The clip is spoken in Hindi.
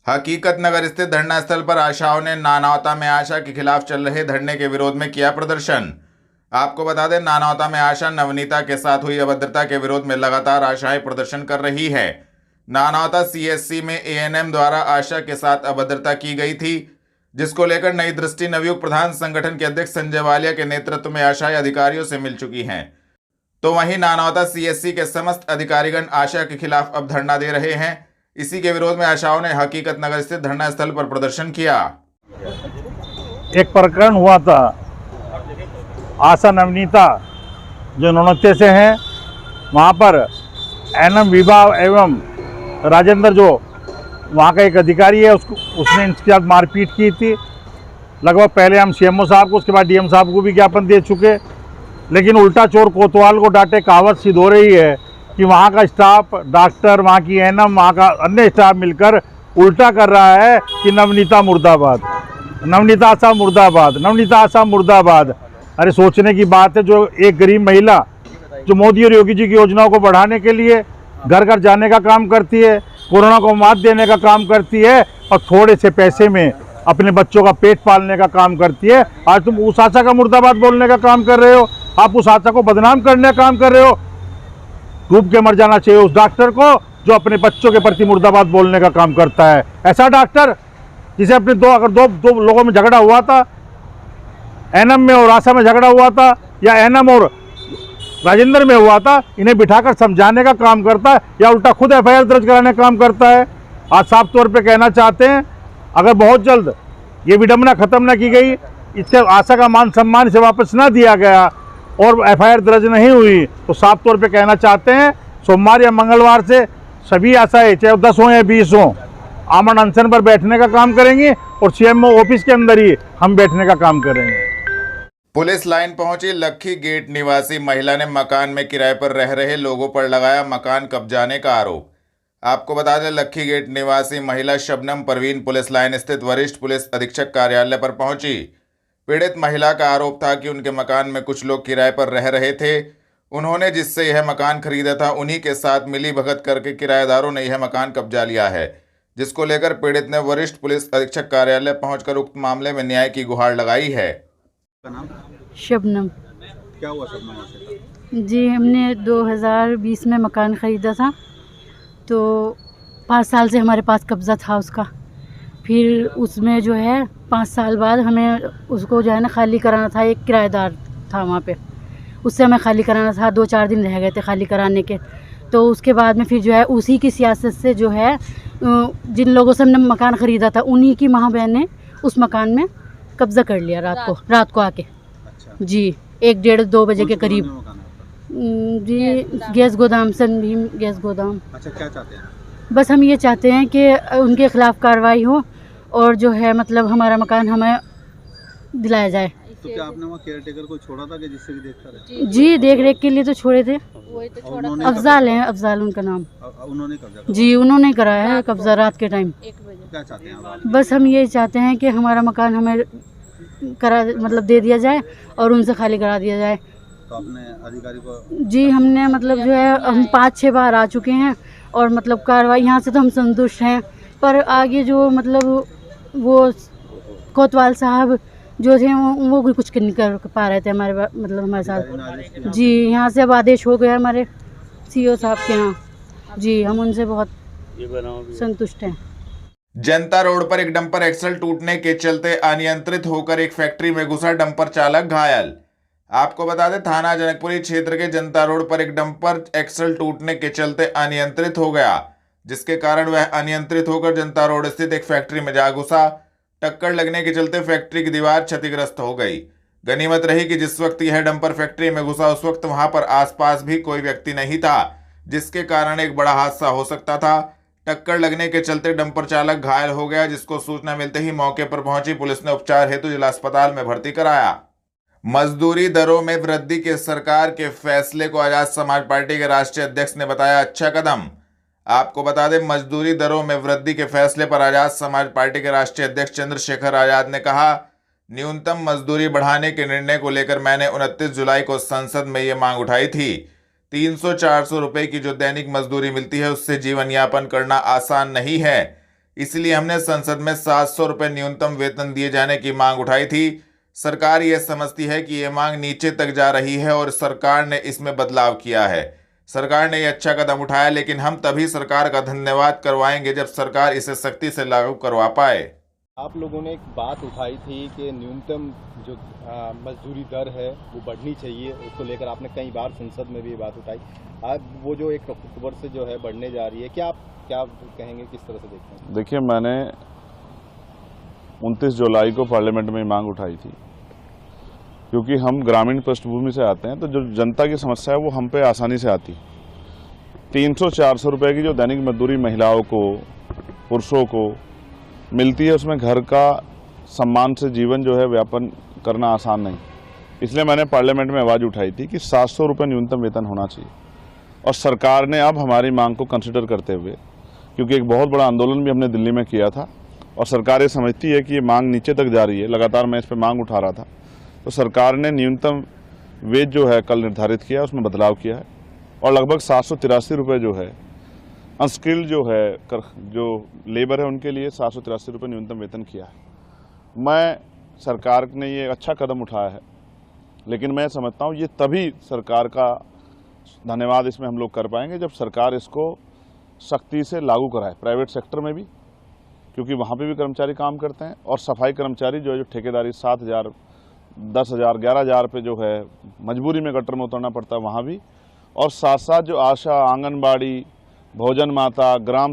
हकीकत नगर स्थित धरना स्थल पर आशाओं ने नानौता में आशा के खिलाफ चल रहे धरने के विरोध में किया प्रदर्शन। आपको बता दें, नानौता में आशा नवनीता के साथ हुई अभद्रता के विरोध में लगातार आशाएं प्रदर्शन कर रही है। नानौता सीएससी में एएनएम द्वारा आशा के साथ अभद्रता की गई थी, जिसको लेकर नई दृष्टि नवयुग प्रधान संगठन के अध्यक्ष संजय वालिया के नेतृत्व में आशाएं अधिकारियों से मिल चुकी हैं। तो वहीं नानौता सीएससी के समस्त अधिकारीगण आशा के खिलाफ अब धरना दे रहे हैं। इसी के विरोध में आशाओं ने हकीकत नगर स्थित धरना स्थल पर प्रदर्शन किया। एक प्रकरण हुआ था, आशा नवनीता जो नौनत्य से हैं, वहाँ पर एनएम विभा एवं राजेंद्र जो वहाँ का एक अधिकारी है, उसने इनके साथ मारपीट की थी। लगभग पहले हम सीएमओ साहब को, उसके बाद डीएम साहब को भी ज्ञापन दे चुके, लेकिन उल्टा चोर कोतवाल को डांटे कहावत सिद्ध हो रही है कि वहाँ का स्टाफ, डॉक्टर, वहाँ की एनएम, वहाँ का अन्य स्टाफ मिलकर उल्टा कर रहा है कि नवनीता मुर्दाबाद, नवनीता आशा मुर्दाबाद, नवनीता आशा मुर्दाबाद। अरे सोचने की बात है, जो एक गरीब महिला जो मोदी और योगी जी की योजनाओं को बढ़ाने के लिए घर घर जाने का काम करती है, कोरोना को मात देने का काम करती है और थोड़े से पैसे में अपने बच्चों का पेट पालने का काम करती है, आज तुम उस आशा का मुर्दाबाद बोलने का काम कर रहे हो। आप उस आशा को बदनाम करने का काम कर रहे हो। डूब के मर जाना चाहिए उस डॉक्टर को जो अपने बच्चों के प्रति मुर्दाबाद बोलने का काम करता है। ऐसा डॉक्टर जिसे अपने दो लोगों में झगड़ा हुआ था, एनएम में और आशा में झगड़ा हुआ था, या एनएम और राजेंद्र में हुआ था, इन्हें बिठाकर समझाने का काम करता है या उल्टा खुद एफआईआर दर्ज कराने का काम करता है। आज साफ तौर पे कहना चाहते हैं, अगर बहुत जल्द ये विडंबना खत्म ना की गई, इससे आशा का मान सम्मान से वापस ना दिया गया और एफआईआर दर्ज नहीं हुई, तो साफ तौर पे कहना चाहते हैं सोमवार या मंगलवार से सभी आशाएं, चाहे 10 हो या 20 हो, आमरण अनशन पर बैठने का काम करेंगे और सीएमओ ऑफिस के अंदर ही हम बैठने का काम करेंगे। पुलिस लाइन पहुंची लक्खी गेट निवासी महिला ने मकान में किराए पर रह रहे लोगों पर लगाया मकान कब्जाने का आरोप। आपको बता दें, लक्खी गेट निवासी महिला शबनम परवीन पुलिस लाइन स्थित वरिष्ठ पुलिस अधीक्षक कार्यालय पर पहुंची। पीड़ित महिला का आरोप था कि उनके मकान में कुछ लोग किराए पर रह रहे थे। उन्होंने जिससे यह मकान खरीदा था, उन्हीं के साथ मिली भगत करके किराएदारों ने यह मकान कब्जा लिया है, जिसको लेकर पीड़ित ने वरिष्ठ पुलिस अधीक्षक कार्यालय पहुंचकर उक्त मामले में न्याय की गुहार लगाई है। शबनम। क्या हुआ शबनम? जी, हमने 2020 में मकान ख़रीदा था, तो 5 साल से हमारे पास कब्ज़ा था उसका। फिर उसमें जो है 5 साल बाद हमें उसको जो है ना खाली कराना था। एक किराएदार था वहाँ पे, उससे हमें खाली कराना था। 2-4 दिन रह गए थे खाली कराने के। तो उसके बाद में फिर जो है उसी की सियासत से जो है जिन लोगों से हमने मकान ख़रीदा था, उन्हीं की माँ बहन ने उस मकान में कब्ज़ा कर लिया रात को आके। अच्छा। जी, 1-1:30-2 बजे के करीब। जी, गैस गोदाम, सनभीम गैस गोदाम। अच्छा, क्या चाहते हैं? बस हम ये चाहते हैं कि उनके खिलाफ़ कार्रवाई हो और जो है मतलब हमारा मकान हमें दिलाया जाए। तो क्या आपने वहाँ केयरटेकर को छोड़ा था कि जिससे भी देखता रहे? जी, देख रेख के लिए तो छोड़े थे। उन्होंने अफजाल हैं, अफजाल उनका नाम। उन्होंने कब्जा करा? जी, उन्होंने कराया है कब्ज़ा रात के टाइम। क्या चाहते हैं आप? बस हम ये चाहते हैं कि हमारा मकान हमें मतलब दे दिया जाए और उनसे खाली करा दिया जाए। तो आपने अधिकारी को? जी, हमने मतलब जो है हम 5-6 बार आ चुके हैं और मतलब कार्रवाई यहाँ से तो हम संतुष्ट हैं, पर आगे जो मतलब वो कोतवाल साहब जो थे वो भी कुछ नहीं कर पा रहे थे हमारे साथ। जी, यहाँ से अब आदेश हो गया हमारे सीओ साहब के यहाँ। जी, हम उनसे बहुत संतुष्ट हैं। जनता रोड पर एक डंपर एक्सल टूटने के चलते अनियंत्रित होकर एक फैक्ट्री में घुसा डंपर चालक घायल। आपको बता दें, थाना जनकपुरी क्षेत्र के जनता रोड पर एक डंपर एक्सल टूटने के चलते अनियंत्रित हो गया, जिसके कारण वह अनियंत्रित होकर जनता रोड स्थित एक फैक्ट्री में जा घुसा। टक्कर लगने के चलते फैक्ट्री की दीवार क्षतिग्रस्त हो गई। गनीमत रही कि जिस वक्त यह डंपर फैक्ट्री में घुसा उस वक्त वहां पर आसपास भी कोई व्यक्ति नहीं था, जिसके कारण एक बड़ा हादसा हो सकता था। टक्कर लगने के चलते डंपर चालक घायल हो गया, जिसको सूचना मिलते ही मौके पर पहुंची पुलिस ने उपचार हेतु जिला अस्पताल में भर्ती कराया। मजदूरी दरों में वृद्धि के सरकार के फैसले को आजाद समाज पार्टी के राष्ट्रीय अध्यक्ष ने बताया अच्छा कदम। आपको बता दें, मजदूरी दरों में वृद्धि के फैसले पर आजाद समाज पार्टी के राष्ट्रीय अध्यक्ष चंद्रशेखर आजाद ने कहा, न्यूनतम मजदूरी बढ़ाने के निर्णय को लेकर मैंने 29 जुलाई को संसद में ये मांग उठाई थी। 300-400 रुपए की जो दैनिक मजदूरी मिलती है, उससे जीवन यापन करना आसान नहीं है। इसलिए हमने संसद में 700 रुपये न्यूनतम वेतन दिए जाने की मांग उठाई थी। सरकार ये समझती है कि ये मांग नीचे तक जा रही है और सरकार ने इसमें बदलाव किया है। सरकार ने ये अच्छा कदम उठाया, लेकिन हम तभी सरकार का धन्यवाद करवाएंगे जब सरकार इसे सख्ती से लागू करवा पाए। आप लोगों ने एक बात उठाई थी कि न्यूनतम जो मजदूरी दर है वो बढ़नी चाहिए, उसको लेकर आपने कई बार संसद में भी ये बात उठाई। आज वो जो 1 अक्टूबर से जो है बढ़ने जा रही है, क्या आप कहेंगे, किस तरह से देखते हैं? देखिए, मैंने 29 जुलाई को पार्लियामेंट में मांग उठाई थी, क्योंकि हम ग्रामीण पृष्ठभूमि से आते हैं, तो जो जनता की समस्या है वो हम पे आसानी से आती है। 300-400 रुपए की जो दैनिक मजदूरी महिलाओं को, पुरुषों को मिलती है, उसमें घर का सम्मान से जीवन जो है व्यापन करना आसान नहीं। इसलिए मैंने पार्लियामेंट में आवाज़ उठाई थी कि 700 रुपये न्यूनतम वेतन होना चाहिए। और सरकार ने अब हमारी मांग को कंसिडर करते हुए, क्योंकि एक बहुत बड़ा आंदोलन भी हमने दिल्ली में किया था और सरकार ये समझती है कि ये मांग नीचे तक जा रही है, लगातार मैं इस पर मांग उठा रहा था, तो सरकार ने न्यूनतम वेज जो है कल निर्धारित किया, उसमें बदलाव किया है और लगभग 783 रुपये जो है अनस्किल्ड जो है जो लेबर है उनके लिए 783 रुपये न्यूनतम वेतन किया है। मैं सरकार ने ये अच्छा कदम उठाया है, लेकिन मैं समझता हूँ ये तभी सरकार का धन्यवाद इसमें हम लोग कर पाएंगे जब सरकार इसको सख्ती से लागू कराए, प्राइवेट सेक्टर में भी, क्योंकि वहाँ पे भी कर्मचारी काम करते हैं, और सफाई कर्मचारी जो ठेकेदारी 7,000, 10,000, 11,000 पे जो है मजबूरी में गटर में उतरना पड़ता है वहाँ भी, और साथ साथ जो आशा, आंगनबाड़ी, भोजन माता, ग्राम